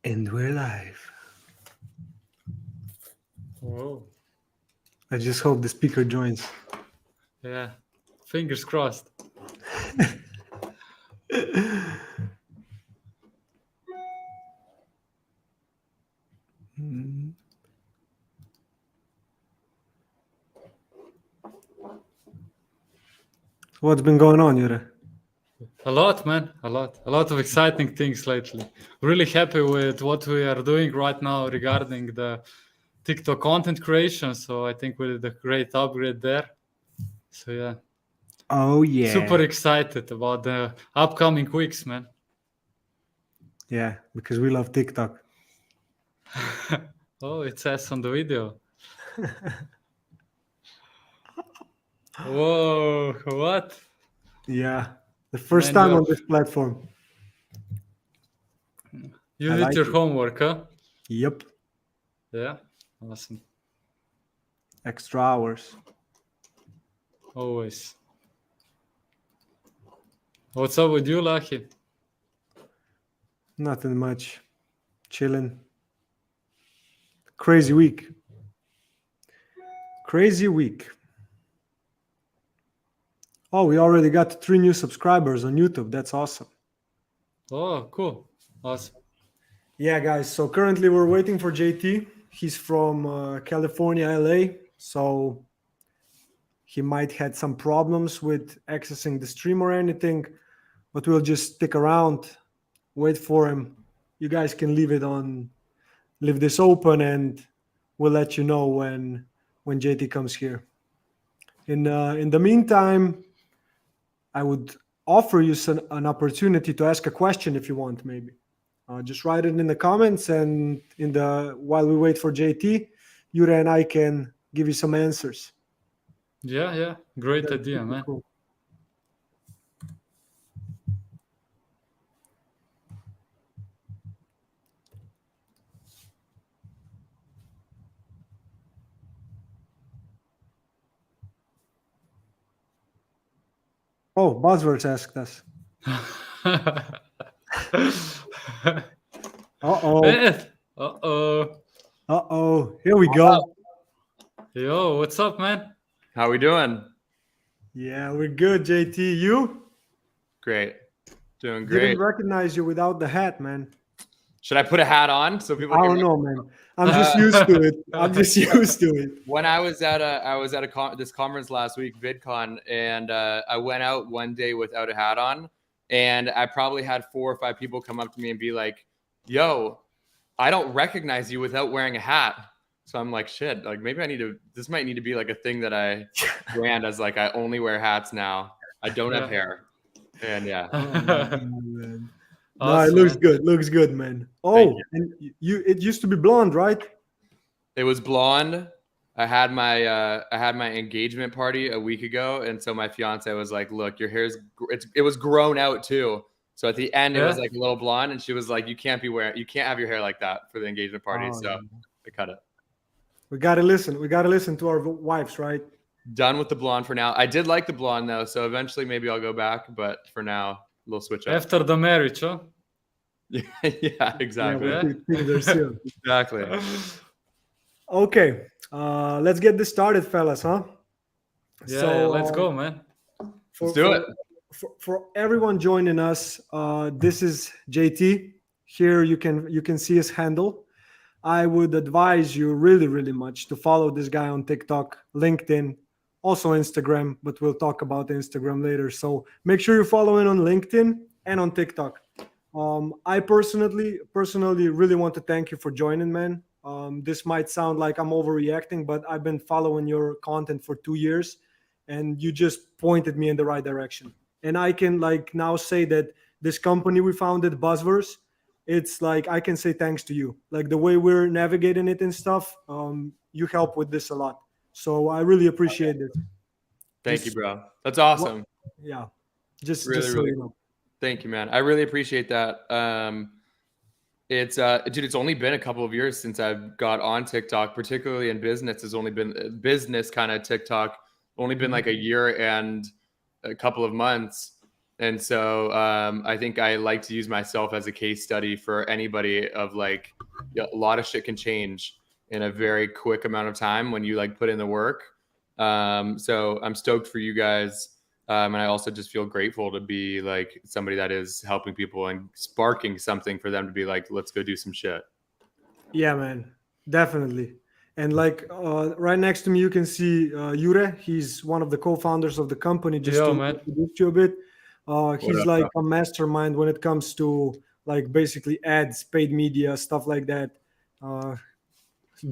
And we're live. Whoa. I just hope the speaker joins. Yeah. Fingers crossed. What's been going on, Jure? A lot, man. A lot of exciting things lately. Really happy with what we are doing right now regarding the TikTok content creation. So I think we did a great upgrade there. So yeah. Oh, yeah. Super excited about the upcoming weeks, man. Yeah, because we love TikTok. Oh, it says on the video. Whoa, what? Yeah, the first Man, time on this platform. You I did like your it. homework, huh? Yep, Yeah. Awesome. extra hours. Always. What's up with you, Lahi? Nothing much. Chilling. Crazy week. Crazy week. Oh, we already got 3 new subscribers on YouTube. That's awesome. Oh, cool. Awesome. Yeah, guys. So currently we're waiting for JT. He's from California, LA. So he might had some problems with accessing the stream or anything, but we'll just stick around, wait for him. You guys can leave this open, and we'll let you know when JT comes here. In the meantime, I would offer you an opportunity to ask a question if you want, maybe. Just write it in the comments, and while we wait for JT, Yura and I can give you some answers. Yeah. Great That'd be idea, super man. cool. Oh, Buzzwords asked us. Uh-oh. Uh-oh. Here we go. Yo, what's up, man? How we doing? Yeah, we're good, JT. You? Great. Doing great. Didn't recognize you without the hat, man. Should I put a hat on so people I can don't know, man. I'm just used to it. I'm just used to it. When I was at this conference last week, VidCon, and I went out one day without a hat on, and I probably had 4 or 5 people come up to me and be like, "Yo, I don't recognize you without wearing a hat." So I'm like, "Shit, like maybe this might need to be like a thing that I brand as like I only wear hats now. I don't have hair." And yeah. Man. No, Awesome, it looks man. good. Looks good, man. Oh, and it used to be blonde, right? It was blonde. I had my engagement party a week ago, and so my fiance was like, "Look, your hair's it was grown out too." So at the end, it was like a little blonde, and she was like, you can't have your hair like that for the engagement party." Oh, so yeah. I cut it. We gotta listen. We gotta listen to our wives, right? Done with the blonde for now. I did like the blonde though, so eventually maybe I'll go back, but for now, a little switch up. After the marriage, huh? Yeah, exactly. Yeah, things are sealed. Exactly. Okay, let's get this started, fellas, huh? Yeah, let's go, man. Let's do it. For everyone joining us, this is JT. Here you can see his handle. I would advise you really much to follow this guy on TikTok, LinkedIn, also Instagram, but we'll talk about Instagram later. So make sure you follow him on LinkedIn and on TikTok. I personally really want to thank you for joining, man. This might sound like I'm overreacting, but I've been following your content for 2 years, and you just pointed me in the right direction. And I can like now say that this company we founded, Buzzverse, it's like I can say thanks to you. Like the way we're navigating it and stuff, you help with this a lot. So I really appreciate it. Thank you, bro. That's awesome. Yeah, just Really, so really you know. Thank you, man. I really appreciate that. It's dude, it's only been a couple of years since I've got on TikTok, particularly in business. Has only been business kind of TikTok. Only been like a year and a couple of months. And so I think I like to use myself as a case study for anybody of like a lot of shit can change in a very quick amount of time when you like put in the work. So I'm stoked for you guys. And I also just feel grateful to be like somebody that is helping people and sparking something for them to be like, let's go do some shit. Yeah, man, definitely. And like right next to me, you can see Jure. He's one of the co-founders of the company. Just Yo, to man. introduce you a bit, he's up, like bro? a mastermind when it comes to like basically ads, paid media, stuff like that. Uh,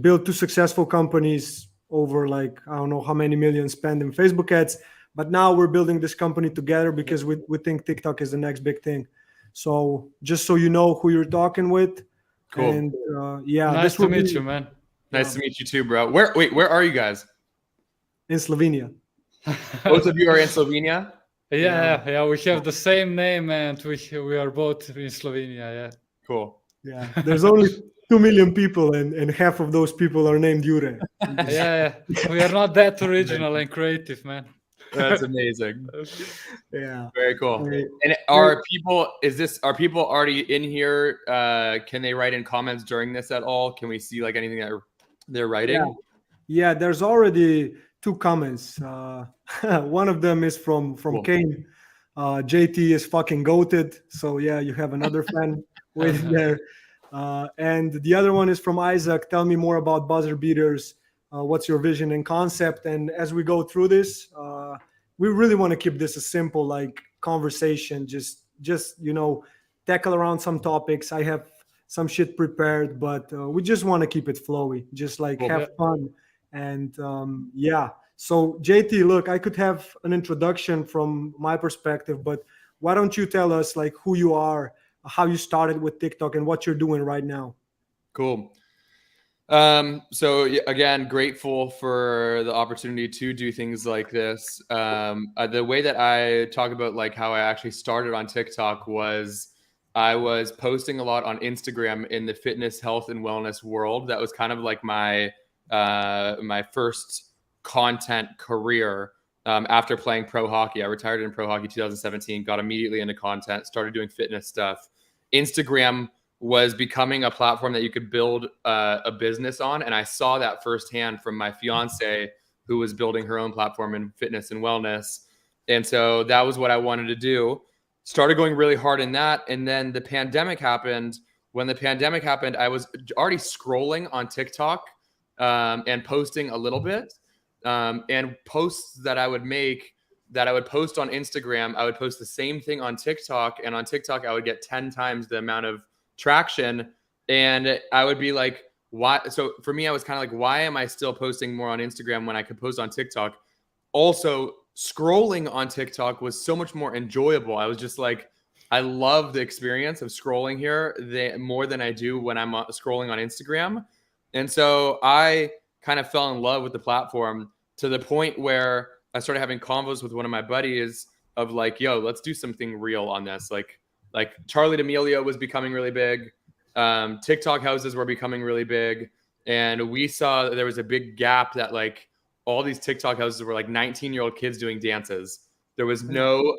Built two successful companies over like I don't know how many millions spent in Facebook ads. But now we're building this company together because we think TikTok is the next big thing. So just so you know who you're talking with, Cool. and yeah, Nice this to will meet be you, man. Nice to meet you too, bro. Where are you guys? in Slovenia. Both of you are in Slovenia? Yeah. We have the same name, and we are both in Slovenia. Yeah. Cool. Yeah, there's only 2 million people, and half of those people are named Jure. Yeah. We are not that original and creative, man. That's amazing. Yeah. Very cool. Hey, And are people already in here? Can they write in comments during this at all? Can we see like anything that they're writing? yeah, there's already 2 comments. One of them is from Cool. Kane. JT is fucking goated. So yeah, you have another fan waiting there. And the other one is from Isaac. Tell me more about Buzzer Beaters. What's your vision and concept? And as we go through this, we really want to keep this a simple like conversation. Just tackle around some topics. I have some shit prepared, but we just want to keep it flowy. Just like Cool. have fun. And yeah. So JT, look, I could have an introduction from my perspective, but why don't you tell us like who you are, how you started with TikTok, and what you're doing right now? Cool. So again, grateful for the opportunity to do things like this. The way that I talk about like how I actually started on TikTok was I was posting a lot on Instagram in the fitness, health, and wellness world. That was kind of like my first content career. After playing pro hockey, I retired in pro hockey 2017, got immediately into content, started doing fitness stuff. Instagram was becoming a platform that you could build a business on. And I saw that firsthand from my fiance, who was building her own platform in fitness and wellness. And so that was what I wanted to do. Started going really hard in that. And then the pandemic happened. When the pandemic happened, I was already scrolling on TikTok and posting a little bit. And posts that I would make, that I would post on Instagram, I would post the same thing on TikTok. And on TikTok, I would get 10 times the amount of traction. And I would be like, why? So for me, I was kind of like, why am I still posting more on Instagram when I could post on TikTok? Also, scrolling on TikTok was so much more enjoyable. I was just like, I love the experience of scrolling here more than I do when I'm scrolling on Instagram. And so I kind of fell in love with the platform to the point where I started having convos with one of my buddies of like, yo, let's do something real on this. Like Charlie D'Amelio was becoming really big. TikTok houses were becoming really big. And we saw that there was a big gap that like all these TikTok houses were like 19-year-old kids doing dances. There was no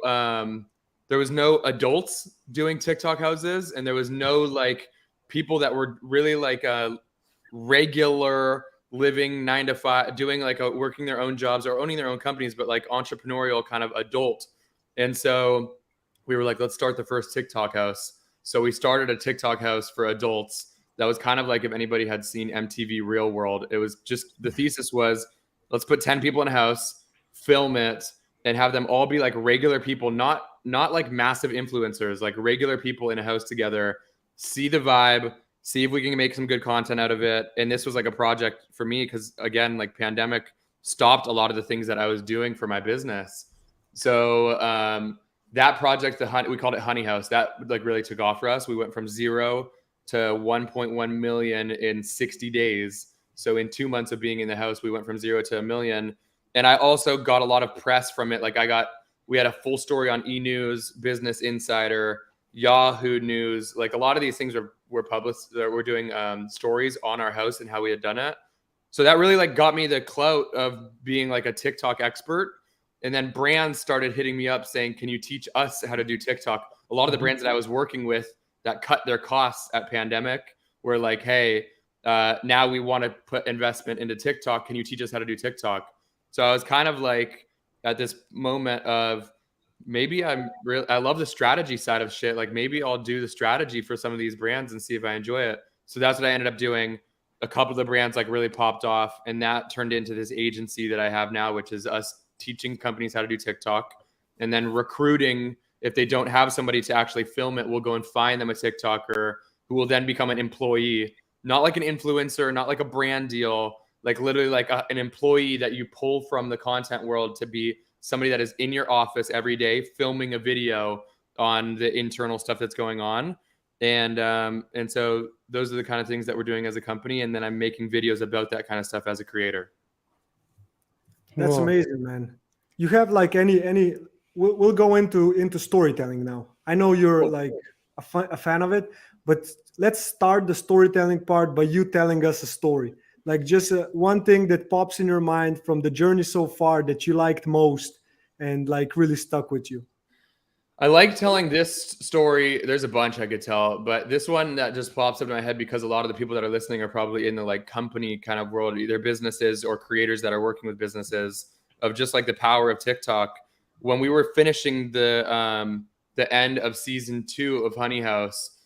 adults doing TikTok houses, and there was no like people that were really like regular living 9 to 5, doing like working their own jobs or owning their own companies, but like entrepreneurial kind of adult. And so we were like, let's start the first TikTok house. So we started a TikTok house for adults. That was kind of like if anybody had seen MTV Real World. It was just, the thesis was, let's put 10 people in a house, film it, and have them all be like regular people, not like massive influencers, like regular people in a house together, see the vibe, see if we can make some good content out of it. And this was like a project for me because, again, like pandemic stopped a lot of the things that I was doing for my business. So that project, we called it Honey House, that like really took off for us. We went from 0 to 1.1 million in 60 days. So in 2 months of being in the house, we went from 0 to 1 million. And I also got a lot of press from it. Like we had a full story on E! News, Business Insider, Yahoo News. Like a lot of these things were published. We're doing stories on our house and how we had done it. So that really like got me the clout of being like a TikTok expert. And then brands started hitting me up saying, can you teach us how to do TikTok? A lot of the brands that I was working with that cut their costs at pandemic were like, hey, now we want to put investment into TikTok. Can you teach us how to do TikTok? So I was kind of like at this moment of maybe I love the strategy side of shit. Like maybe I'll do the strategy for some of these brands and see if I enjoy it. So that's what I ended up doing. A couple of the brands like really popped off, and that turned into this agency that I have now, which is us teaching companies how to do TikTok and then recruiting. If they don't have somebody to actually film it, we'll go and find them a TikToker who will then become an employee, not like an influencer, not like a brand deal, like literally like an employee that you pull from the content world to be somebody that is in your office every day filming a video on the internal stuff that's going on. And so those are the kind of things that we're doing as a company. And then I'm making videos about that kind of stuff as a creator. That's amazing, man. You have like any we'll go into storytelling now. I know you're like a fan of it, but let's start the storytelling part by you telling us a story. Like just one thing that pops in your mind from the journey so far that you liked most and like really stuck with you. I like telling this story. There's a bunch I could tell, but this one that just pops up in my head because a lot of the people that are listening are probably in the like company kind of world, either businesses or creators that are working with businesses, of just like the power of TikTok. When we were finishing the end of season 2 of Honey House,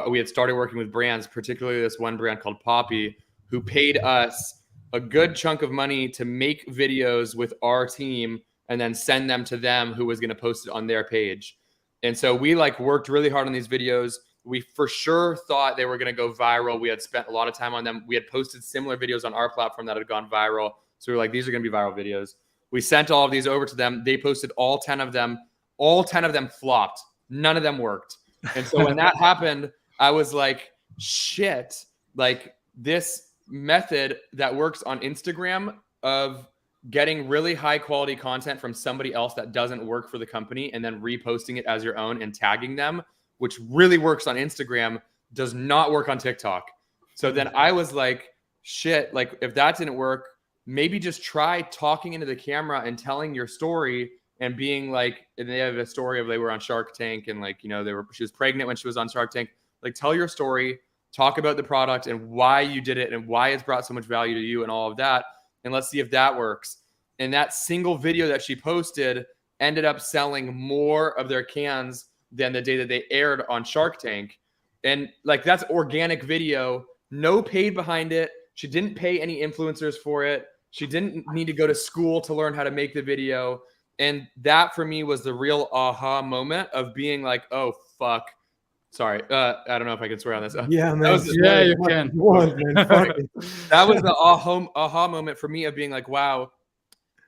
we had started working with brands, particularly this one brand called Poppy, who paid us a good chunk of money to make videos with our team and then send them to them, who was going to post it on their page. And so we like worked really hard on these videos. We for sure thought they were going to go viral. We had spent a lot of time on them. We had posted similar videos on our platform that had gone viral. So we were like, these are going to be viral videos. We sent all of these over to them. They posted all 10 of them. All 10 of them flopped. None of them worked. And so when that happened, I was like, shit, like this method that works on Instagram of getting really high quality content from somebody else that doesn't work for the company and then reposting it as your own and tagging them, which really works on Instagram, does not work on TikTok. So then I was like, shit, like if that didn't work, maybe just try talking into the camera and telling your story and being like, and they have a story of they were on Shark Tank and like, you know, she was pregnant when she was on Shark Tank. Like tell your story, talk about the product and why you did it and why it's brought so much value to you and all of that. And let's see if that works. And that single video that she posted ended up selling more of their cans than the day that they aired on Shark Tank. And like, that's organic video, no paid behind it. She didn't pay any influencers for it. She didn't need to go to school to learn how to make the video. And that for me was the real aha moment of being like, oh, fuck. Sorry. I don't know if I can swear on this. Yeah, man. Yeah, you can. That was the aha moment for me of being like, wow,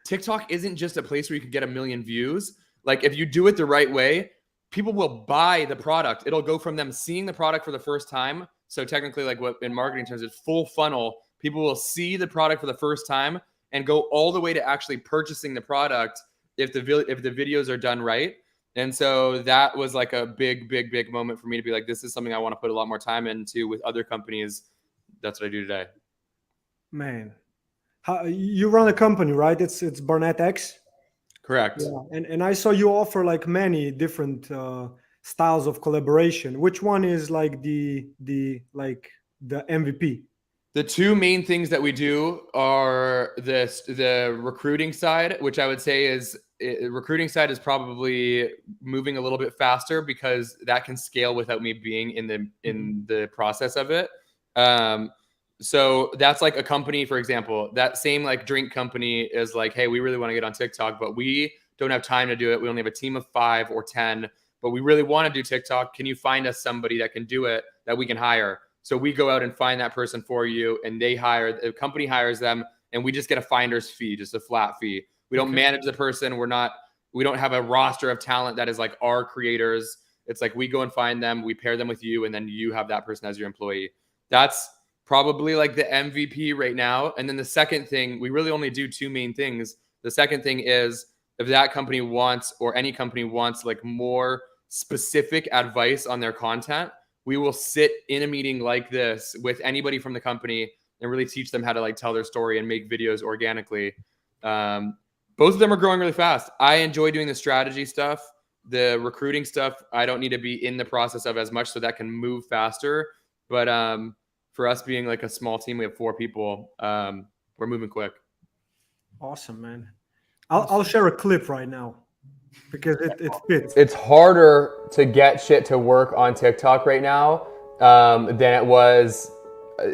TikTok isn't just a place where you can get 1 million views. Like if you do it the right way, people will buy the product. It'll go from them seeing the product for the first time. So technically, like what in marketing terms is full funnel. People will see the product for the first time and go all the way to actually purchasing the product if the videos are done right. And so that was like a big moment for me to be like, this is something I want to put a lot more time into with other companies. That's what I do today. Man, you run a company, right? It's Barnett X. Correct. Yeah. And I saw you offer like many different styles of collaboration. Which one is like the MVP? The two main things that we do are the recruiting side, which I would say is recruiting side is probably moving a little bit faster because that can scale without me being in the process of it. So that's like a company, for example, that same like drink company is like, hey, we really want to get on TikTok, but we don't have time to do it. We only have a team of 5 or 10, but we really want to do TikTok. Can you find us somebody that can do it that we can hire? So we go out and find that person for you, and the company hires them, and we just get a finder's fee, just a flat fee. We don't manage the person. We don't have a roster of talent that is like our creators. It's like we go and find them, we pair them with you, and then you have that person as your employee. That's probably like the MVP right now. And then the second thing, we really only do 2 main things. The second thing is if that company wants, or any company wants, like more specific advice on their content, we will sit in a meeting like this with anybody from the company and really teach them how to like tell their story and make videos organically. both of them are growing really fast. I enjoy doing the strategy stuff, the recruiting stuff. I don't need to be in the process of as much, so that can move faster. But for us being like a small team, we have 4 people. We're moving quick. Awesome, man. I'll share a clip right now because it fits. It's harder to get shit to work on TikTok right now than it was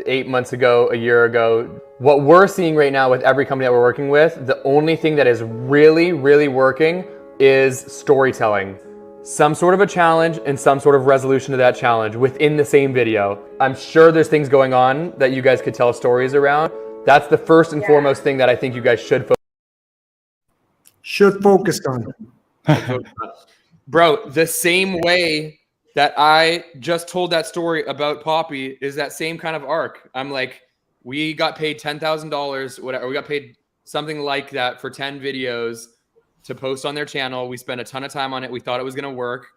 8 months ago, a year ago. What we're seeing right now with every company that we're working with, the only thing that is really, really working is storytelling. Some sort of a challenge and some sort of resolution to that challenge within the same video. I'm sure there's things going on that you guys could tell stories around. That's the first and foremost thing that I think you guys should focus on. Bro, the same way that I just told that story about Poppy is that same kind of arc. I'm like, we got paid $10,000, whatever. We got paid something like that for 10 videos to post on their channel. We spent a ton of time on it. We thought it was going to work,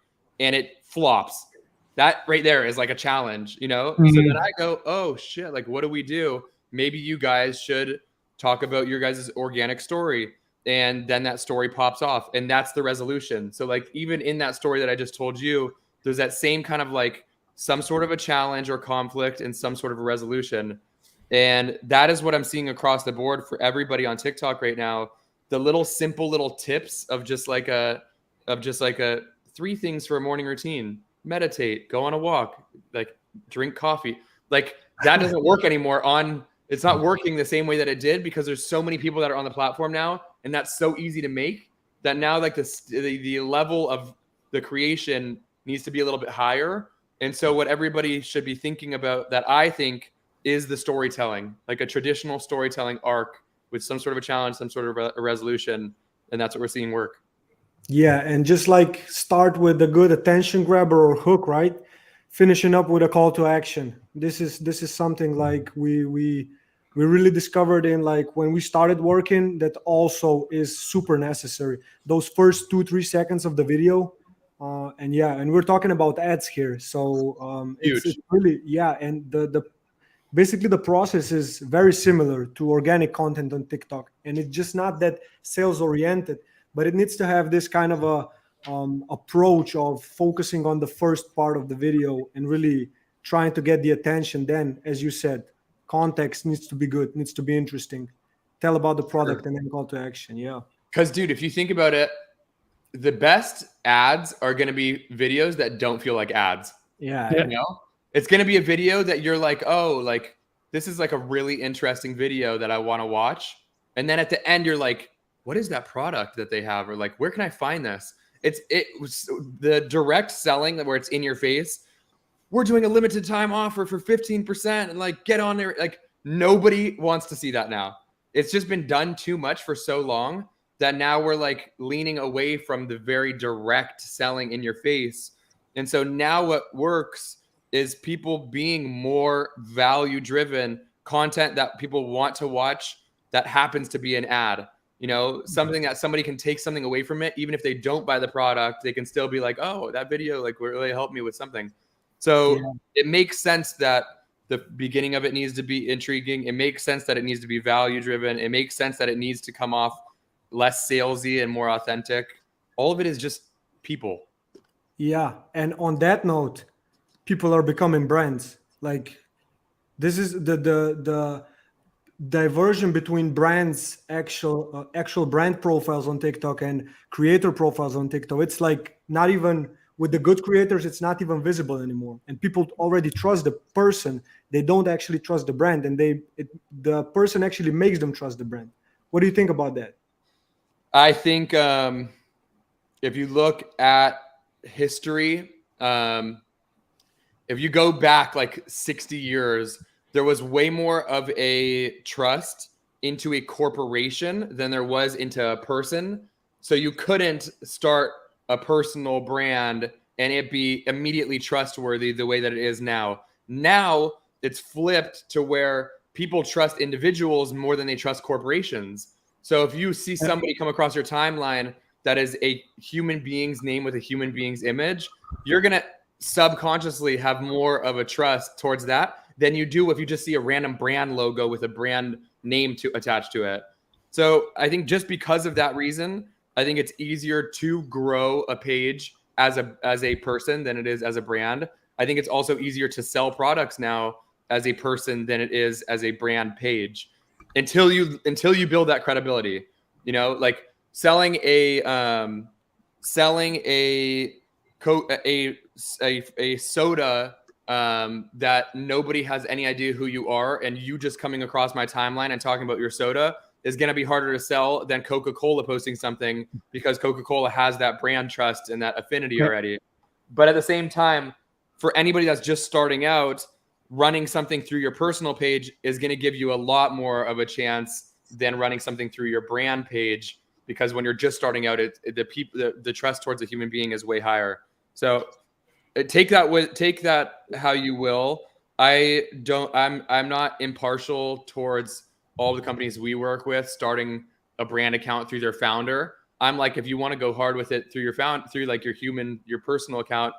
and it flops. That right there is like a challenge, you know? So then I go, oh shit, like what do we do? Maybe you guys should talk about your guys' organic story. And then that story pops off, and that's the resolution. So like even in that story that I just told you, there's that same kind of like some sort of a challenge or conflict and some sort of a resolution. And that is what I'm seeing across the board for everybody on TikTok right now. The little simple little tips of just like a 3 things for a morning routine: meditate, go on a walk, like drink coffee. Like that doesn't work anymore it's not working the same way that it did because there's so many people that are on the platform now, and that's so easy to make that now like the level of the creation needs to be a little bit higher. And so what everybody should be thinking about, that I think, is the storytelling, like a traditional storytelling arc with some sort of a challenge, some sort of a resolution. And that's what we're seeing work. Yeah, and just like start with a good attention grabber or hook, right? Finishing up with a call to action. This is something like we really discovered in like when we started working that also is super necessary. Those first 2-3 seconds of the video, and we're talking about ads here, so it's really and the basically the process is very similar to organic content on TikTok, and it's just not that sales oriented, but it needs to have this kind of a approach of focusing on the first part of the video and really trying to get the attention. Then, as you said, context needs to be good, needs to be interesting, tell about the product, and then call to action. Yeah, because dude, if you think about it, the best ads are going to be videos that don't feel like ads. Yeah. You know, it's going to be a video that you're like, oh, like this is like a really interesting video that I want to watch. And then at the end, you're like, what is that product that they have? Or like, where can I find this? It was the direct selling where it's in your face. We're doing a limited time offer for 15% and like get on there. Like nobody wants to see that now. It's just been done too much for so long that now we're like leaning away from the very direct selling in your face. And so now what works is people being more value driven content that people want to watch that happens to be an ad. You know, something that somebody can take something away from it. Even if they don't buy the product, they can still be like, oh, that video like really helped me with something. So it makes sense that the beginning of it needs to be intriguing. It makes sense that it needs to be value driven. It makes sense that it needs to come off less salesy and more authentic. All of it is just people. Yeah. And on that note, people are becoming brands. Like this is the diversion between brands, actual brand profiles on TikTok and creator profiles on TikTok. It's like not even with the good creators, it's not even visible anymore. And people already trust the person. They don't actually trust the brand, and the person actually makes them trust the brand. What do you think about that? I think if you look at history, if you go back like 60 years, there was way more of a trust into a corporation than there was into a person. So you couldn't start a personal brand and it be immediately trustworthy the way that it is now. Now it's flipped to where people trust individuals more than they trust corporations. So if you see somebody come across your timeline that is a human being's name with a human being's image, you're going to subconsciously have more of a trust towards that than you do if you just see a random brand logo with a brand name attached to it. So I think just because of that reason, I think it's easier to grow a page as a person than it is as a brand. I think it's also easier to sell products now as a person than it is as a brand page until you build that credibility. You know, like selling a soda that nobody has any idea who you are, and you just coming across my timeline and talking about your soda is going to be harder to sell than Coca-Cola posting something, because Coca-Cola has that brand trust and that affinity already. But at the same time, for anybody that's just starting out, running something through your personal page is going to give you a lot more of a chance than running something through your brand page, because when you're just starting out, the trust towards a human being is way higher. So take that how you will. I'm not impartial towards all the companies we work with starting a brand account through their founder. I'm like, if you want to go hard with it through your personal account,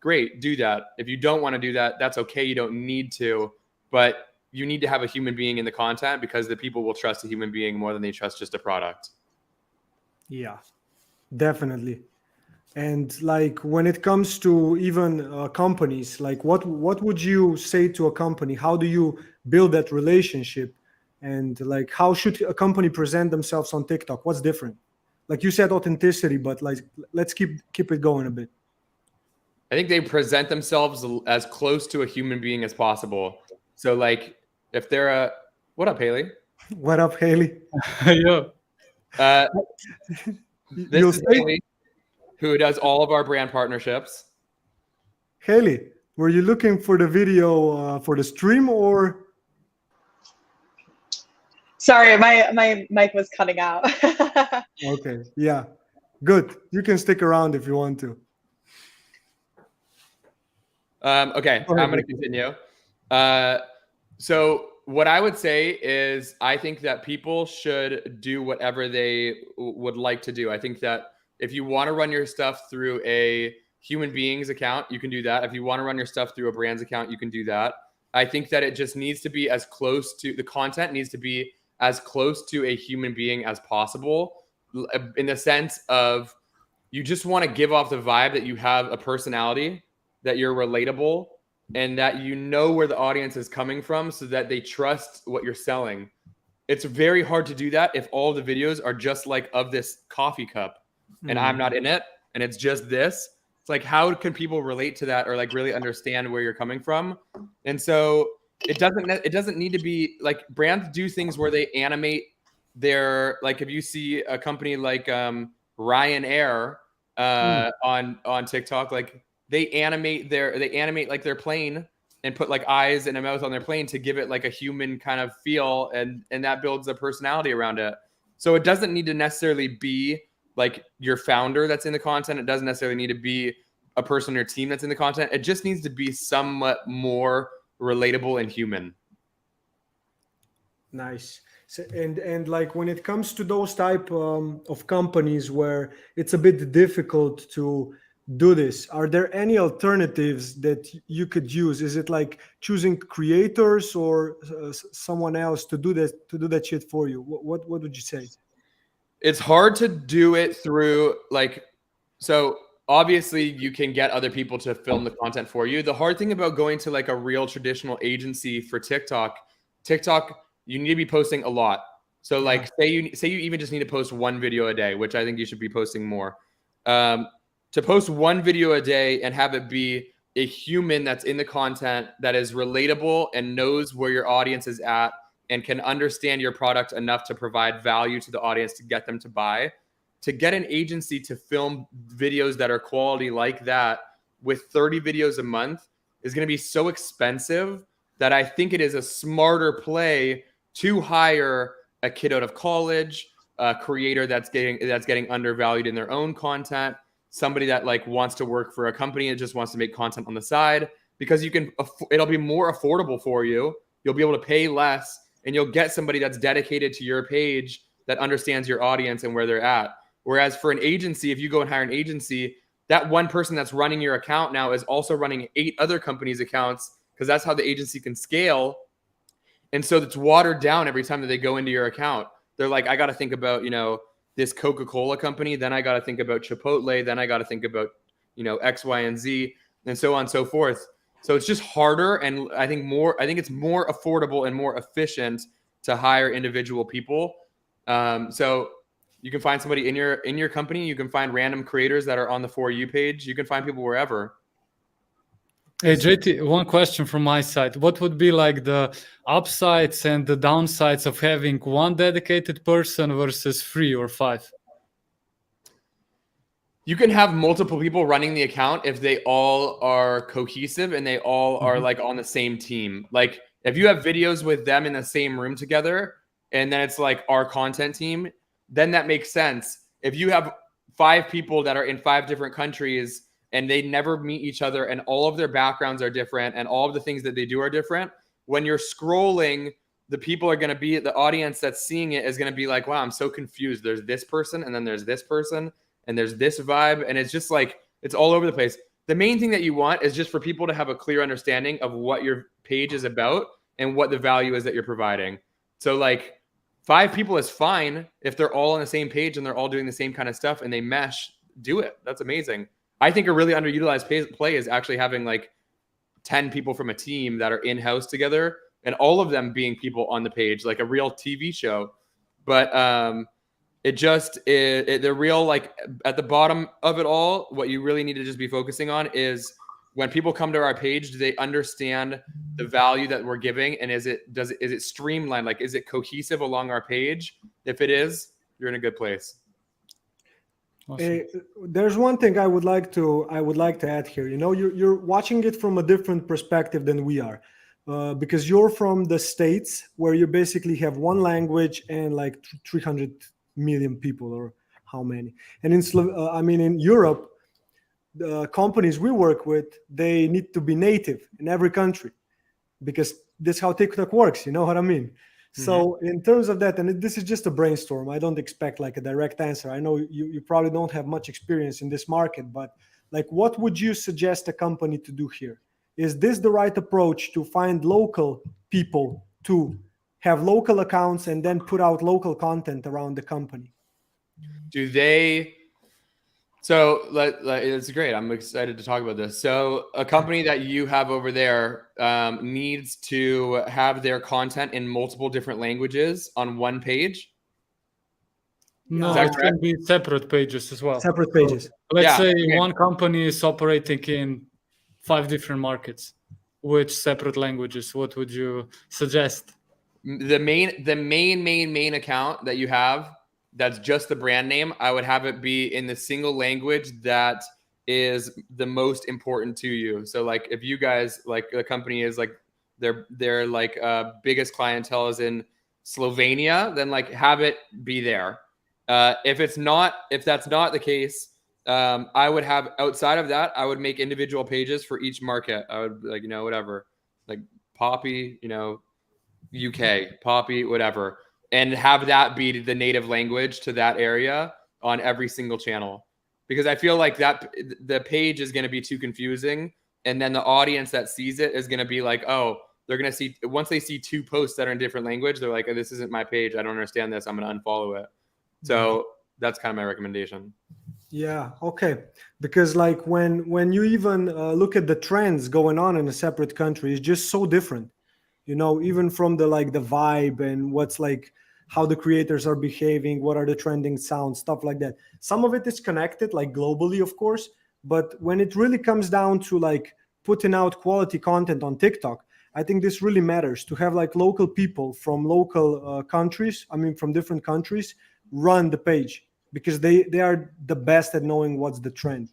great, do that. If you don't want to do that, that's okay. You don't need to, but you need to have a human being in the content, because the people will trust a human being more than they trust just a product. Yeah, definitely. And like when it comes to even companies, like what would you say to a company? How do you build that relationship? And like how should a company present themselves on TikTok? What's different? Like you said, authenticity, but like let's keep it going a bit. I think they present themselves as close to a human being as possible. So like if they're what up, Haley? What up, Haley? Yo. This is Haley, who does all of our brand partnerships. Haley, were you looking for the video for the stream or? Sorry, my mic was cutting out. Okay, yeah, good. You can stick around if you want to. Okay, I'm going to continue. So what I would say is I think that people should do whatever they would like to do. I think that if you want to run your stuff through a human being's account, you can do that. If you want to run your stuff through a brand's account, you can do that. I think that it just needs to be the content needs to be as close to a human being as possible, in the sense of you just want to give off the vibe that you have a personality, that you're relatable, and that you know where the audience is coming from, so that they trust what you're selling. It's very hard to do that if all the videos are just like of this coffee cup and I'm not in it and it's just this. It's like, how can people relate to that or like really understand where you're coming from? And so it doesn't need to be like, brands do things where they animate their, like if you see a company like Ryanair on TikTok, like they animate like their plane and put like eyes and a mouth on their plane to give it like a human kind of feel, and that builds a personality around it. So it doesn't need to necessarily be like your founder that's in the content. It doesn't necessarily need to be a person on your team that's in the content. It just needs to be somewhat more relatable and human. Nice. So, and like when it comes to those type of companies where it's a bit difficult to do this, are there any alternatives that you could use? Is it like choosing creators or someone else to do that shit for you? What would you say? It's hard to do it through like, so obviously you can get other people to film the content for you. The hard thing about going to like a real traditional agency for TikTok, you need to be posting a lot. So like say you even just need to post one video a day, which I think you should be posting more. To post one video a day and have it be a human that's in the content that is relatable and knows where your audience is at and can understand your product enough to provide value to the audience to get them to buy. To get an agency to film videos that are quality like that with 30 videos a month is going to be so expensive that I think it is a smarter play to hire a kid out of college, a creator that's getting undervalued in their own content, somebody that like wants to work for a company and just wants to make content on the side, because it'll be more affordable for you. You'll be able to pay less and you'll get somebody that's dedicated to your page that understands your audience and where they're at. Whereas for an agency, if you go and hire an agency, that one person that's running your account now is also running 8 other companies' accounts, because that's how the agency can scale. And so it's watered down every time that they go into your account. They're like, I got to think about, this Coca-Cola company. Then I got to think about Chipotle. Then I got to think about, X, Y, and Z, and so on and so forth. So it's just harder. And I think it's more affordable and more efficient to hire individual people. So you can find somebody in your company. You can find random creators that are on the For You page. You can find people wherever. Hey, JT, one question from my side. What would be like the upsides and the downsides of having one dedicated person versus 3 or 5? You can have multiple people running the account if they all are cohesive and they all are like on the same team. Like if you have videos with them in the same room together and then it's like our content team, then that makes sense. If you have 5 people that are in 5 different countries and they never meet each other and all of their backgrounds are different and all of the things that they do are different, when you're scrolling, the people are going to be, the audience that's seeing it is going to be like, wow, I'm so confused. There's this person and then there's this person and there's this vibe. And it's just like, it's all over the place. The main thing that you want is just for people to have a clear understanding of what your page is about and what the value is that you're providing. So like 5 people is fine if they're all on the same page and they're all doing the same kind of stuff and they mesh, do it. That's amazing. I think a really underutilized play is actually having like 10 people from a team that are in-house together and all of them being people on the page, like a real TV show. But the real, like at the bottom of it all, what you really need to just be focusing on is when people come to our page, do they understand the value that we're giving? And is it streamlined? Like, is it cohesive along our page? If it is, you're in a good place. Awesome. There's one thing I would like to add here. You're watching it from a different perspective than we are, because you're from the States where you basically have one language and like 300 million people or how many. And in Europe, the companies we work with, they need to be native in every country because that's how TikTok works. You know what I mean? So in terms of that, and this is just a brainstorm, I don't expect like a direct answer. I know you probably don't have much experience in this market, but like, what would you suggest a company to do here? Is this the right approach to find local people to have local accounts and then put out local content around the company? So it's great. I'm excited to talk about this. So a company that you have over there needs to have their content in multiple different languages on one page. No, that it can be separate pages as well. Separate pages. Let's say one company is operating in 5 different markets. Which separate languages? What would you suggest? The main account that you have, that's just the brand name, I would have it be in the single language that is the most important to you. So like if you guys, like the company is like their like biggest clientele is in Slovenia, then like have it be there. If that's not the case, I would have, outside of that, I would make individual pages for each market. I would like, whatever, like Poppy, UK, Poppy, whatever, and have that be the native language to that area on every single channel. Because I feel like that the page is going to be too confusing. And then the audience that sees it is going to be like, oh, they're going to see, once they see 2 posts that are in different language, they're like, oh, this isn't my page. I don't understand this. I'm going to unfollow it. So that's kind of my recommendation. Yeah. Okay. Because like when you even look at the trends going on in a separate country, it's just so different, even from the vibe and what's like, how the creators are behaving, what are the trending sounds, stuff like that. Some of it is connected, like globally, of course. But when it really comes down to like putting out quality content on TikTok, I think this really matters to have like local people from local countries, from different countries, run the page, because they are the best at knowing what's the trend.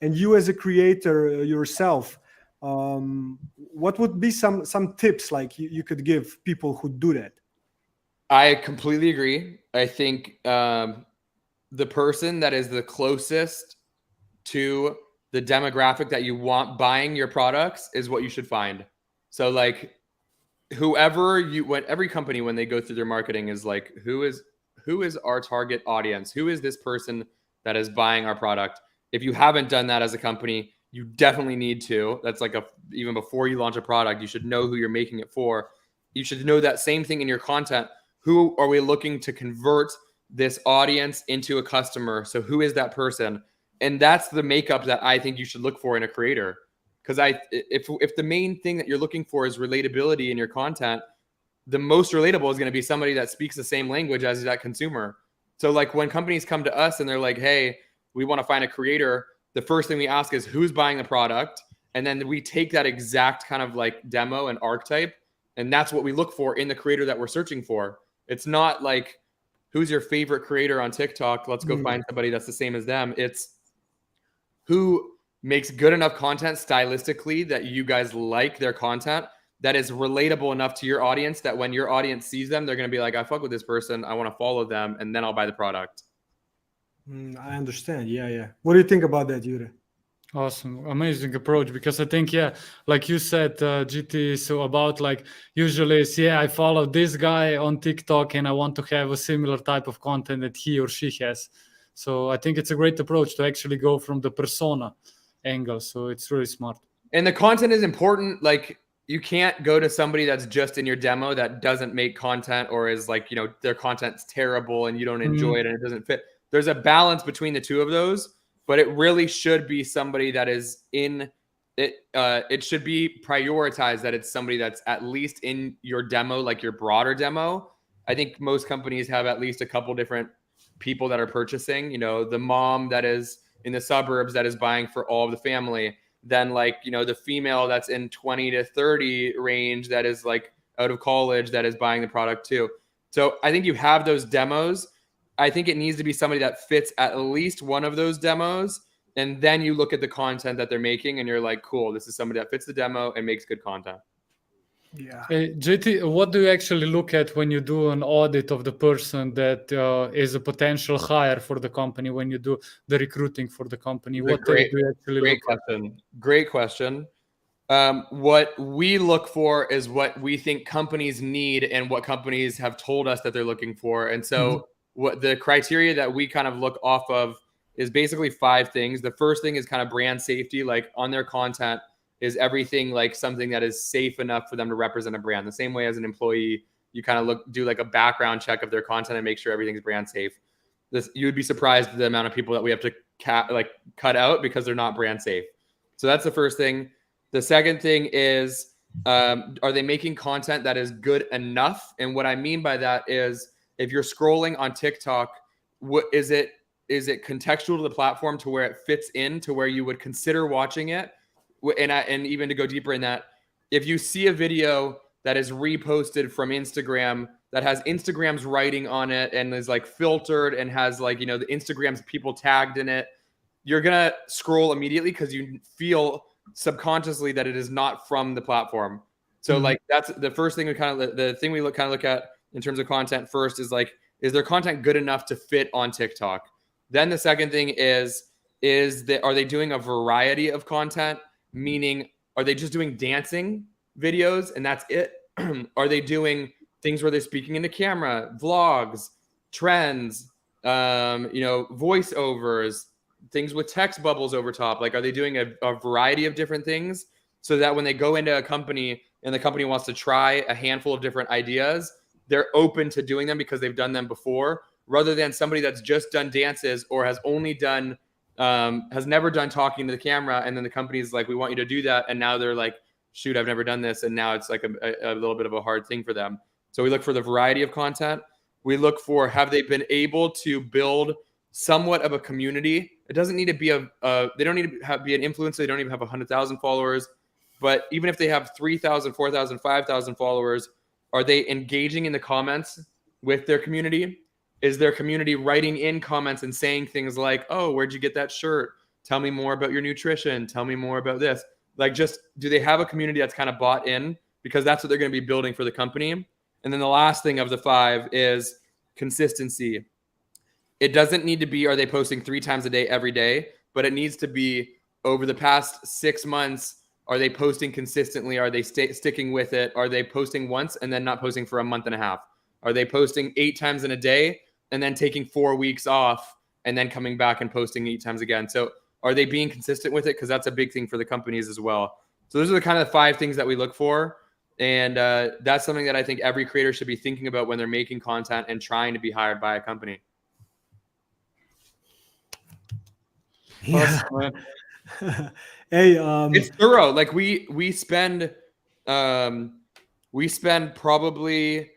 And you as a creator yourself, what would be some tips like you could give people who do that? I completely agree. I think the person that is the closest to the demographic that you want buying your products is what you should find. So like every company, when they go through their marketing, is like, who is our target audience? Who is this person that is buying our product? If you haven't done that as a company, you definitely need to. That's like even before you launch a product, you should know who you're making it for. You should know that same thing in your content. who are we looking to convert this audience into a customer? So who is that person? And that's the makeup that I think you should look for in a creator. Because if the main thing that you're looking for is relatability in your content, the most relatable is going to be somebody that speaks the same language as that consumer. So like when companies come to us and they're like, hey, we want to find a creator, the first thing we ask is who's buying the product. And then we take that exact kind of like demo and archetype. And that's what we look for in the creator that we're searching for. It's not like, who's your favorite creator on TikTok? Let's go find somebody that's the same as them. It's who makes good enough content stylistically that you guys like their content, that is relatable enough to your audience that when your audience sees them, they're going to be like, I fuck with this person. I want to follow them. And then I'll buy the product. I understand. Yeah. What do you think about that, Yuri? Awesome. Amazing approach, because I think, like you said, GT, so about like usually it's, I follow this guy on TikTok and I want to have a similar type of content that he or she has. So I think it's a great approach to actually go from the persona angle. So it's really smart. And the content is important. Like you can't go to somebody that's just in your demo that doesn't make content or is like, their content's terrible and you don't enjoy it and it doesn't fit. There's a balance between the two of those. But it really should be somebody that is in it. It should be prioritized that it's somebody that's at least in your demo, like your broader demo. I think most companies have at least a couple different people that are purchasing, the mom that is in the suburbs that is buying for all of the family. Then like, the female that's in 20 to 30 range that is like out of college that is buying the product too. So I think you have those demos. I think it needs to be somebody that fits at least one of those demos. And then you look at the content that they're making and you're like, cool, this is somebody that fits the demo and makes good content. Yeah. JT, what do you actually look at when you do an audit of the person that is a potential hire for the company, when you do the recruiting for the company? What do you actually look at? Great question. What we look for is what we think companies need and what companies have told us that they're looking for. And so what the criteria that we kind of look off of is basically 5 things. The first thing is kind of brand safety, like on their content is everything like something that is safe enough for them to represent a brand. The same way as an employee, you kind of do like a background check of their content and make sure everything's brand safe. You would be surprised at the amount of people that we have to cut out because they're not brand safe. So that's the first thing. The second thing is, are they making content that is good enough? And what I mean by that is, if you're scrolling on TikTok, is it contextual to the platform to where it fits in to where you would consider watching it? And even to go deeper in that, if you see a video that is reposted from Instagram that has Instagram's writing on it and is like filtered and has like, the Instagram's people tagged in it, you're going to scroll immediately because you feel subconsciously that it is not from the platform. So like that's the first thing the thing we look at in terms of content first is like, is their content good enough to fit on TikTok? Then the second thing is are they doing a variety of content? Meaning, are they just doing dancing videos and that's it? Are they doing things where they're speaking into camera, vlogs, trends, voiceovers, things with text bubbles over top? Like, are they doing a variety of different things so that when they go into a company and the company wants to try a handful of different ideas, they're open to doing them because they've done them before, rather than somebody that's just done dances or has only done has never done talking to the camera, and then the company's like, we want you to do that, and now they're like, shoot, I've never done this, and now it's like a little bit of a hard thing for them. So we look for the variety of content. We look for, have they been able to build somewhat of a community? It doesn't need to be they don't need to be an influencer. They don't even have 100,000 followers. But even if they have 3,000, 4,000, 5,000 followers, are they engaging in the comments with their community? Is their community writing in comments and saying things like, oh, where'd you get that shirt? Tell me more about your nutrition. Tell me more about this. Like, just, do they have a community that's kind of bought in? Because that's what they're going to be building for the company. And then the last thing of the 5 is consistency. It doesn't need to be, are they posting 3 times a day every day? But it needs to be, over the past 6 months, are they posting consistently? Are they sticking with it? Are they posting once and then not posting for a month and a half? Are they posting 8 times in a day and then taking 4 weeks off and then coming back and posting 8 times again? So are they being consistent with it? Because that's a big thing for the companies as well. So those are the kind of 5 things that we look for. And that's something that I think every creator should be thinking about when they're making content and trying to be hired by a company. Yeah. Awesome, man. Hey, It's thorough. Like we spend probably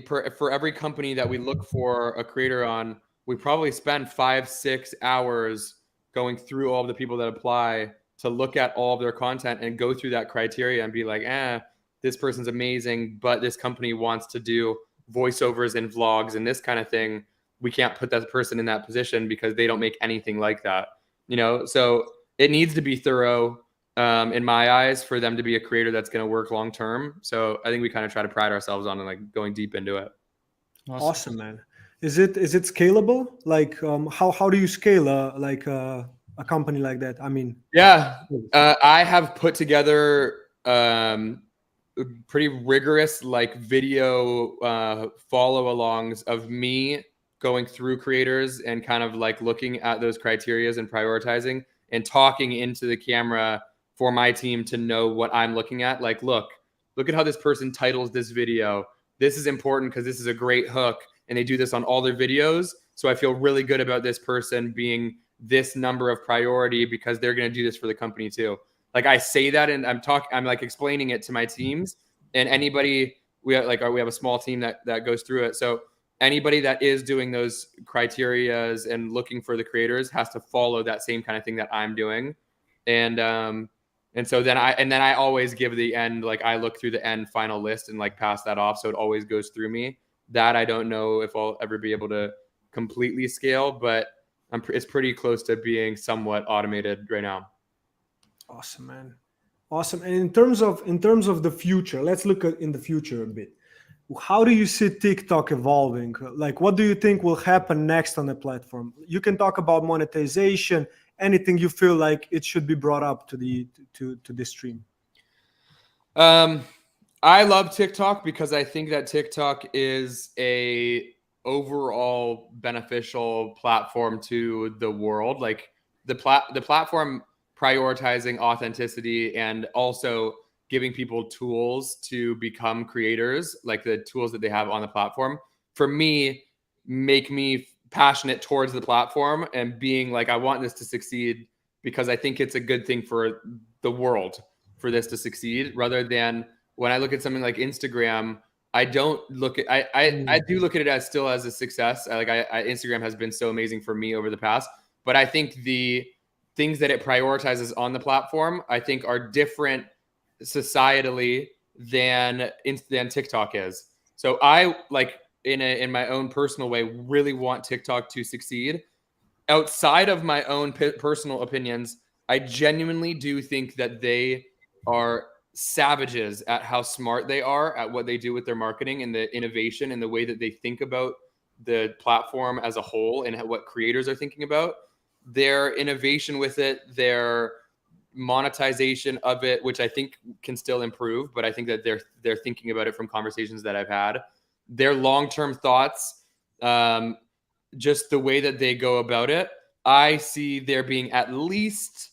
for every company that we look for a creator on, we probably spend 5-6 hours going through all of the people that apply to look at all of their content and go through that criteria and be like, this person's amazing, but this company wants to do voiceovers and vlogs and this kind of thing. We can't put that person in that position because they don't make anything like that, you know? So it needs to be thorough in my eyes for them to be a creator that's going to work long term. So I think we kind of try to pride ourselves on like going deep into it. awesome, man. Is it scalable? Like, how do you scale a company like that? I mean, yeah, I have put together pretty rigorous like video follow-alongs of me going through creators and kind of like looking at those criterias and prioritizing and talking into the camera for my team to know what I'm looking at. Like, look at how this person titles this video. This is important because this is a great hook, and they do this on all their videos. So I feel really good about this person being this number of priority because they're going to do this for the company too. Like I say that, and I'm like explaining it to my teams, and anybody we have a small team that goes through it. So anybody that is doing those criterias and looking for the creators has to follow that same kind of thing that I'm doing. And so then I always give the end, like I look through the end final list and like pass that off. So it always goes through me. That I don't know if I'll ever be able to completely scale, but it's pretty close to being somewhat automated right now. awesome, man. Awesome. And in terms of the future, let's look at in the future a bit. How do you see TikTok evolving? Like, what do you think will happen next on the platform? You can talk about monetization, anything you feel like it should be brought up to the stream. I love TikTok because I think that TikTok is a overall beneficial platform to the world. Like the platform prioritizing authenticity and also giving people tools to become creators, like the tools that they have on the platform, for me, make me passionate towards the platform and being like, I want this to succeed because I think it's a good thing for the world for this to succeed, rather than when I look at something like Instagram, I don't look at, I do look at it as still as a success. Instagram has been so amazing for me over the past, but I think the things that it prioritizes on the platform, I think are different societally than TikTok is. So I like in my own personal way really want TikTok to succeed. Outside of my own personal opinions, I genuinely do think that they are savages at how smart they are at what they do with their marketing and the innovation and the way that they think about the platform as a whole and what creators are thinking about. Their innovation with it, their monetization of it, which I think can still improve, but I think that they're thinking about it from conversations that I've had. Their long-term thoughts, just the way that they go about it, I see there being at least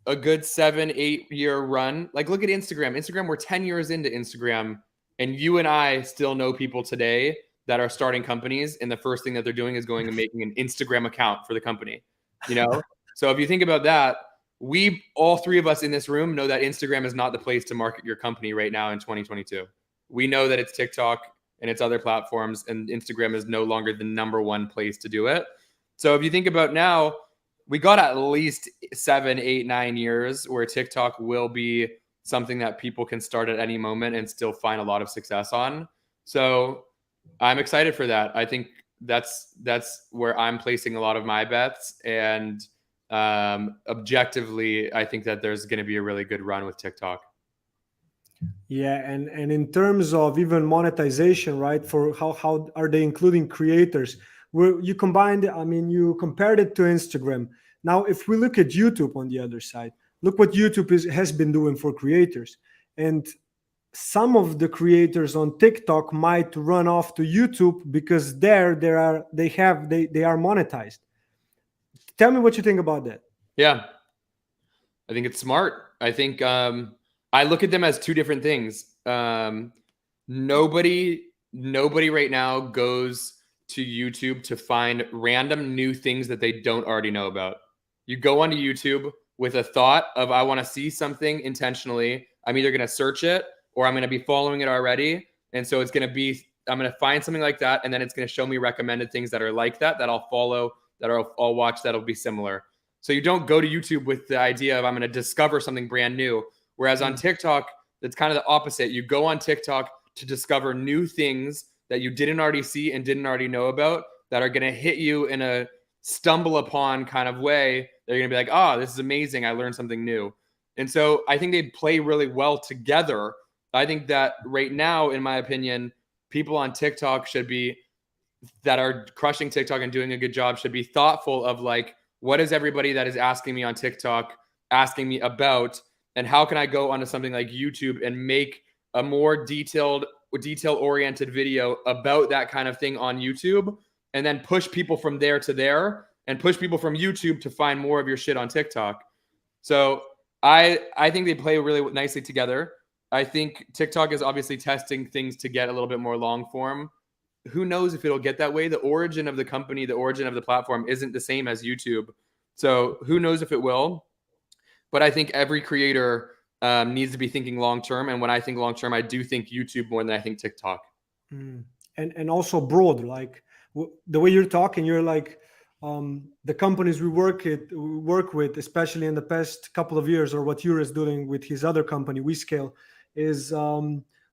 a good 7-8 year run. Like look at Instagram. We're 10 years into Instagram, and you and I still know people today that are starting companies, and the first thing that they're doing is going and making an Instagram account for the company, you know? So if you think about that, we all three of us in this room know that Instagram is not the place to market your company right now in 2022. We know that it's TikTok and it's other platforms, and Instagram is no longer the number one place to do it. So if you think about now, we got at least 7, 8, 9 years where TikTok will be something that people can start at any moment and still find a lot of success on. So I'm excited for that. I think that's where I'm placing a lot of my bets. And objectively, I think that there's going to be a really good run with TikTok. Yeah, and in terms of even monetization, right? For how are they including creators? Where you combined, I mean, you compared it to Instagram. Now, if we look at YouTube on the other side, look what YouTube has been doing for creators. And some of the creators on TikTok might run off to YouTube because they are monetized. Tell me what you think about that. Yeah, I think it's smart. I think I look at them as two different things. Nobody right now goes to YouTube to find random new things that they don't already know about. You go onto YouTube with a thought of, I want to see something intentionally. I'm either going to search it or I'm going to be following it already. And so it's going to be, I'm going to find something like that. And then it's going to show me recommended things that are like that I'll follow, that I'll watch, that'll be similar. So you don't go to YouTube with the idea of, I'm going to discover something brand new. Whereas on TikTok, that's kind of the opposite. You go on TikTok to discover new things that you didn't already see and didn't already know about, that are going to hit you in a stumble upon kind of way. They're going to be like, oh, this is amazing. I learned something new. And so I think they play really well together. I think that right now, in my opinion, people on TikTok that are crushing TikTok and doing a good job should be thoughtful of like, what is everybody that is asking me on TikTok asking me about? And how can I go onto something like YouTube and make a more detail-oriented video about that kind of thing on YouTube, and then push people from there to there, and push people from YouTube to find more of your shit on TikTok. So I think they play really nicely together. I think TikTok is obviously testing things to get a little bit more long form. Who knows if it'll get that way? The origin of the company, the origin of the platform isn't the same as YouTube. So who knows if it will? But I think every creator needs to be thinking long-term. And when I think long-term, I do think YouTube more than I think TikTok. And also broad, like the way you're talking, you're like, the companies we work with, especially in the past couple of years, or what Yura is doing with his other company, WeScale, is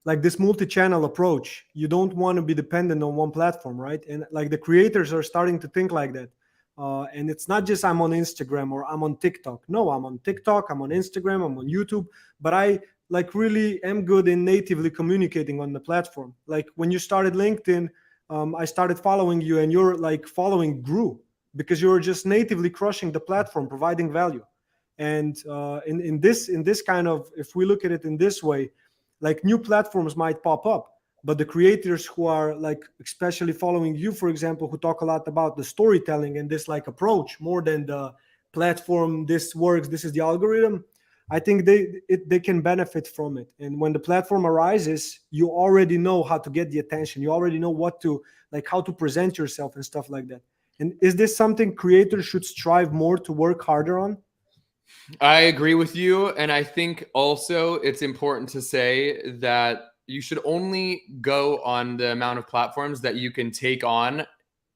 like this multi-channel approach. You don't want to be dependent on one platform, right? And like the creators are starting to think like that. And it's not just I'm on Instagram or I'm on TikTok. No, I'm on TikTok, I'm on Instagram, I'm on YouTube, but I like really am good in natively communicating on the platform. Like when you started LinkedIn, I started following you, and your like following grew because you were just natively crushing the platform, providing value. And in this kind of, if we look at it in this way, like new platforms might pop up, but the creators who are like, especially following you, for example, who talk a lot about the storytelling and this like approach more than the platform, this works, this is the algorithm, I think they can benefit from it. And when the platform arises, you already know how to get the attention. You already know what to, like how to present yourself and stuff like that. And is this something creators should strive more to work harder on? I agree with you. And I think also it's important to say that you should only go on the amount of platforms that you can take on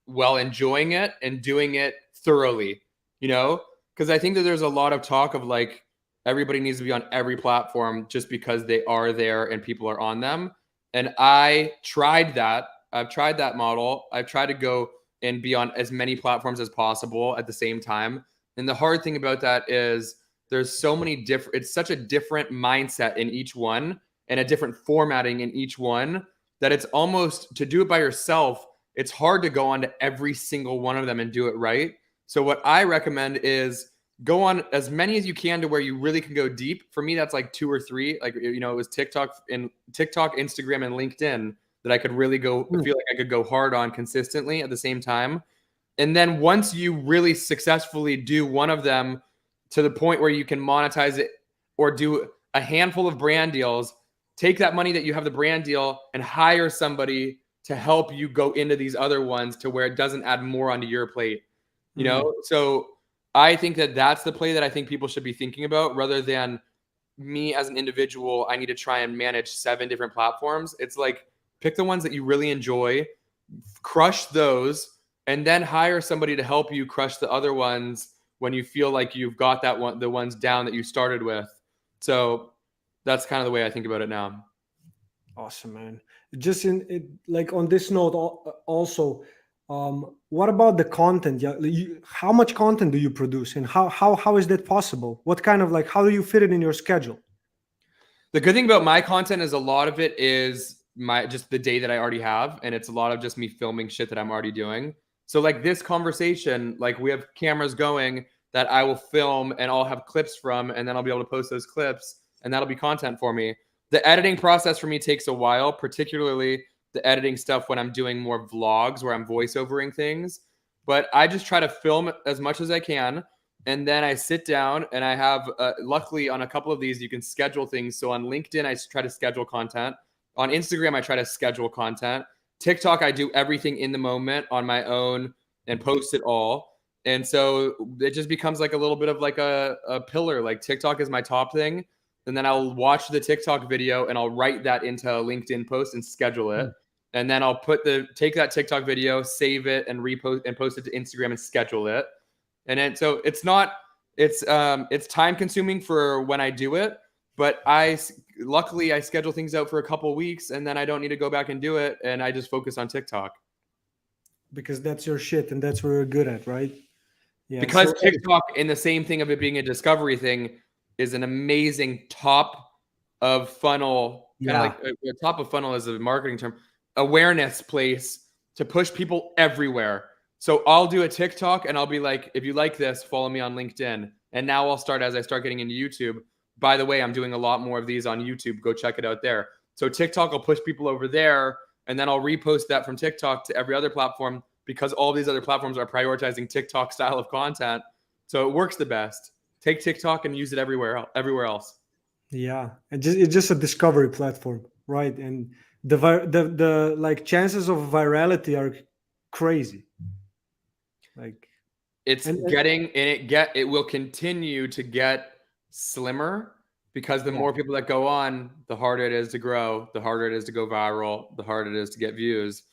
while enjoying it and doing it thoroughly, you know? Because I think that there's a lot of talk of like, everybody needs to be on every platform just because they are there and people are on them. And I tried that. I've tried that model. I've tried to go and be on as many platforms as possible at the same time. And the hard thing about that is there's so many different, it's such a different mindset in each one and a different formatting in each one that it's almost, to do it by yourself, it's hard to go on to every single one of them and do it right. So what I recommend is go on as many as you can to where you really can go deep. For me, that's like 2 or 3. Like, you know, it was TikTok, Instagram, and LinkedIn that I could really feel like I could go hard on consistently at the same time. And then once you really successfully do one of them to the point where you can monetize it or do a handful of brand deals, take that money that you have the brand deal and hire somebody to help you go into these other ones to where it doesn't add more onto your plate, you know? So I think that that's the play that I think people should be thinking about, rather than me as an individual, I need to try and manage 7 different platforms. It's like, pick the ones that you really enjoy, crush those, and then hire somebody to help you crush the other ones when you feel like you've got the ones down that you started with. So that's kind of the way I think about it now. Awesome, man. Just like on this note, also, what about the content? Yeah, how much content do you produce, and how is that possible? What kind of like, how do you fit it in your schedule? The good thing about my content is a lot of it is just the day that I already have, and it's a lot of just me filming shit that I'm already doing. So like this conversation, like we have cameras going that I will film and I'll have clips from, and then I'll be able to post those clips, and that'll be content for me. The editing process for me takes a while, particularly the editing stuff when I'm doing more vlogs where I'm voiceovering things. But I just try to film as much as I can, and then I sit down and I have, luckily on a couple of these, you can schedule things. So on LinkedIn, I try to schedule content. On Instagram, I try to schedule content. TikTok, I do everything in the moment on my own and post it all. And so it just becomes like a little bit of like a pillar. Like TikTok is my top thing. And then I'll watch the TikTok video and I'll write that into a LinkedIn post and schedule it. And then I'll take that TikTok video, save it, and repost and post it to Instagram and schedule it. And then so it's time consuming for when I do it, but luckily I schedule things out for a couple of weeks and then I don't need to go back and do it, and I just focus on TikTok. Because that's your shit and that's what you're good at, right? Yeah. Because TikTok, in the same thing of it being a discovery thing, is an amazing top of funnel, kind of like a top of funnel is a marketing term, awareness place to push people everywhere. So I'll do a TikTok and I'll be like, if you like this, follow me on LinkedIn. And now as I start getting into YouTube, by the way, I'm doing a lot more of these on YouTube. Go check it out there. So TikTok will push people over there, and then I'll repost that from TikTok to every other platform, because all these other platforms are prioritizing TikTok style of content. So it works the best. Take TikTok and use it everywhere else. Yeah, and it's just a discovery platform, right? And the like chances of virality are crazy. Like it will continue to get slimmer, because the more people that go on, the harder it is to grow, the harder it is to go viral, the harder it is to get views.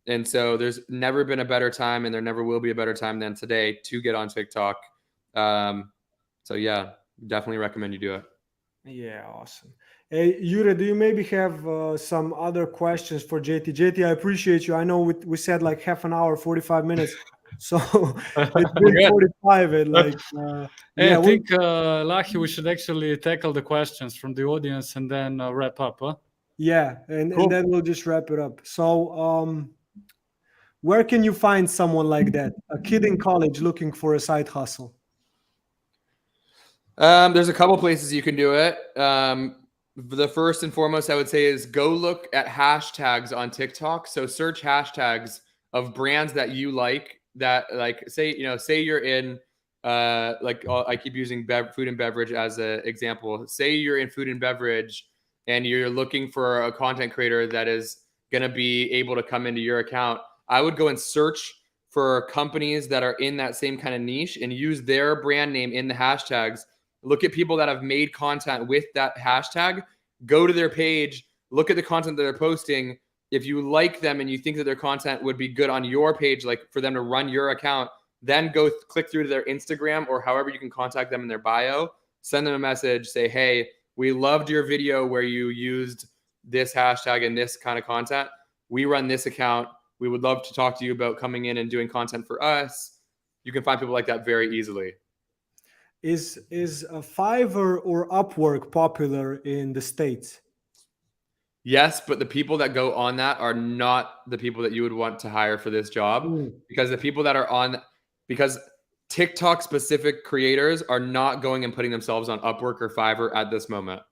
And so there's never been a better time, and there never will be a better time than today to get on TikTok. So yeah, definitely recommend you do it. Yeah, awesome. Hey, Yura, do you maybe have some other questions for JT? JT, I appreciate you. I know we said like half an hour, 45 minutes. So it's been 45 and like I think Lahi, we should actually tackle the questions from the audience and then wrap up, huh? Yeah, and then we'll just wrap it up. So where can you find someone like that? A kid in college looking for a side hustle? There's a couple places you can do it. The first and foremost I would say is go look at hashtags on TikTok. So search hashtags of brands that you like, that like say you're in I keep using food and beverage as an example. Say you're in food and beverage and you're looking for a content creator that is going to be able to come into your account. I would go and search for companies that are in that same kind of niche and use their brand name in the hashtags. Look at people that have made content with that hashtag, go to their page, look at the content that they're posting. If you like them and you think that their content would be good on your page, like for them to run your account, then go click through to their Instagram or however you can contact them in their bio, send them a message, say, hey, we loved your video where you used this hashtag and this kind of content. We run this account. We would love to talk to you about coming in and doing content for us. You can find people like that very easily. Is a Fiverr or Upwork popular in the States? Yes, but the people that go on that are not the people that you would want to hire for this job, because the people that are because TikTok specific creators are not going and putting themselves on Upwork or Fiverr at this moment.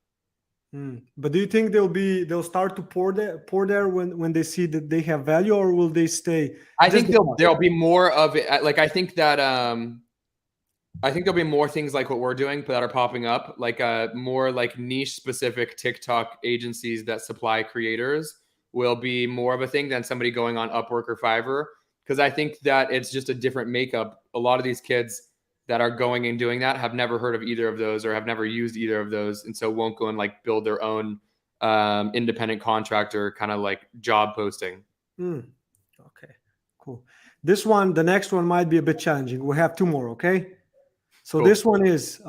But do you think they'll start to pour there when they see that they have value, or will they stay? I think there'll be more of it. Like I think there'll be more things like what we're doing that are popping up, like more like niche specific TikTok agencies that supply creators will be more of a thing than somebody going on Upwork or Fiverr. Because I think that it's just a different makeup. A lot of these kids that are going and doing that have never heard of either of those or have never used either of those. And so won't go and like build their own independent contractor kind of like job posting. Okay, cool. The next one might be a bit challenging. We have two more, okay? So cool. This one is,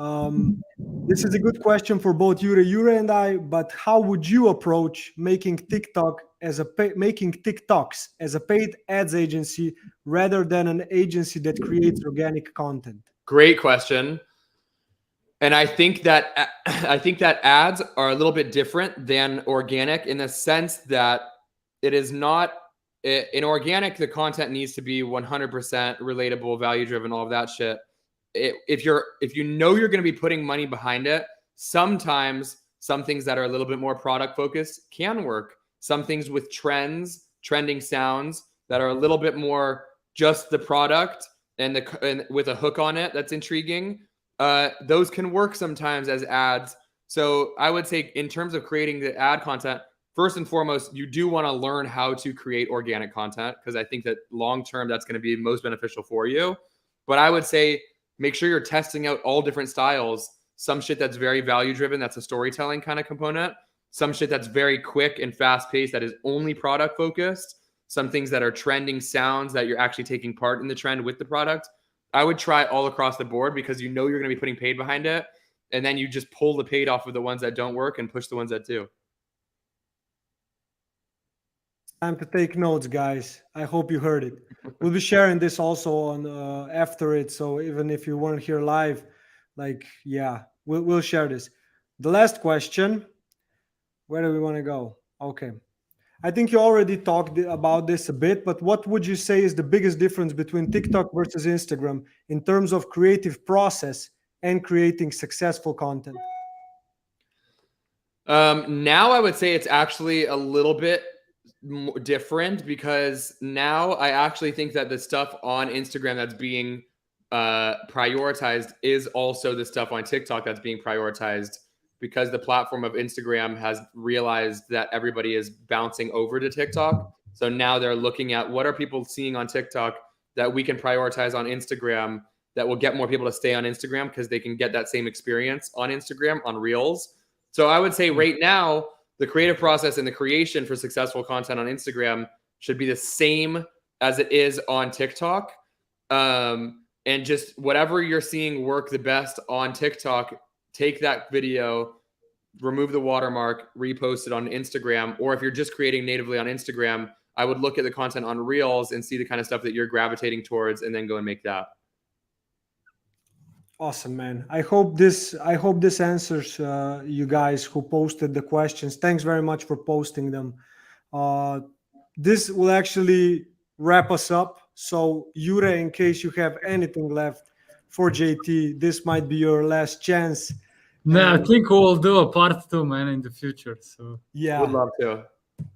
this is a good question for both Yura and I, but how would you approach making TikToks as a paid ads agency rather than an agency that creates organic content? Great question. And I think that ads are a little bit different than organic in the sense that it is not in organic, the content needs to be 100% relatable, value driven, all of that shit. If you know you're going to be putting money behind it, sometimes some things that are a little bit more product focused can work. Some things with trending sounds that are a little bit more just the product and with a hook on it that's intriguing those can work sometimes as ads. So I would say in terms of creating the ad content, first and foremost, you do want to learn how to create organic content because I think that long-term that's going to be most beneficial for you. But I would say make sure you're testing out all different styles. Some shit that's very value-driven, that's a storytelling kind of component. Some shit that's very quick and fast-paced, that is only product-focused. Some things that are trending sounds that you're actually taking part in the trend with the product. I would try all across the board because you know you're going to be putting paid behind it. And then you just pull the paid off of the ones that don't work and push the ones that do. Time to take notes, guys. I hope you heard it. We'll be sharing this also on after it. So even if you weren't here live, like, yeah, we'll share this. The last question, where do we want to go? Okay. I think you already talked about this a bit, but what would you say is the biggest difference between TikTok versus Instagram in terms of creative process and creating successful content? Now I would say it's actually a little bit different because now I actually think that the stuff on Instagram that's being prioritized is also the stuff on TikTok that's being prioritized because the platform of Instagram has realized that everybody is bouncing over to TikTok. So now they're looking at what are people seeing on TikTok that we can prioritize on Instagram that will get more people to stay on Instagram because they can get that same experience on Instagram on Reels. So I would say right now, the creative process and the creation for successful content on Instagram should be the same as it is on TikTok. And just whatever you're seeing work the best on TikTok, take that video, remove the watermark, repost it on Instagram. Or if you're just creating natively on Instagram, I would look at the content on Reels and see the kind of stuff that you're gravitating towards and then go and make that. Awesome, man. I hope this answers you guys who posted the questions. Thanks very much for posting them. This will actually wrap us up. So, Jure, in case you have anything left for JT, this might be your last chance. No, I think we'll do a part 2, man, in the future. So yeah, Would love to.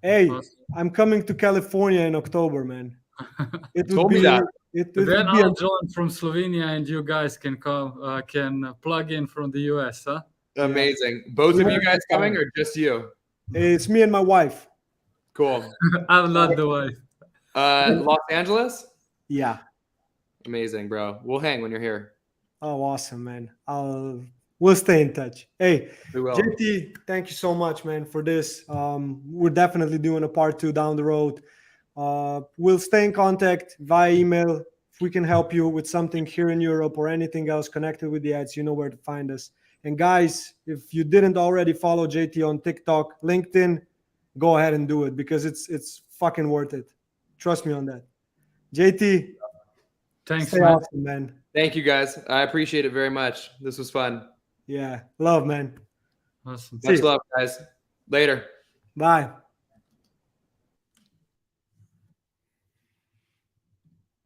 Hey, awesome. I'm coming to California in October, man. It would Told be me that. It Then would be I'll join from Slovenia, and you guys can come, can plug in from the US, huh? Amazing. Both of you guys coming or just you? It's me and my wife. Cool. I'm not the wife. Los Angeles? Yeah. Amazing, bro. We'll hang when you're here. Oh, awesome, man. We'll stay in touch. Hey, We will. JT, thank you so much, man, for this. We're definitely doing a part 2 down the road. We'll stay in contact via email. If we can help you with something here in Europe or anything else connected with the ads, you know where to find us. And guys, if you didn't already follow JT on TikTok, LinkedIn, go ahead and do it because it's fucking worth it. Trust me on that. JT, Thanks, stay man. awesome, man. Thank you, guys. I appreciate it very much. This was fun. Yeah, love, man. Awesome. Much you. love, guys. Later. Bye.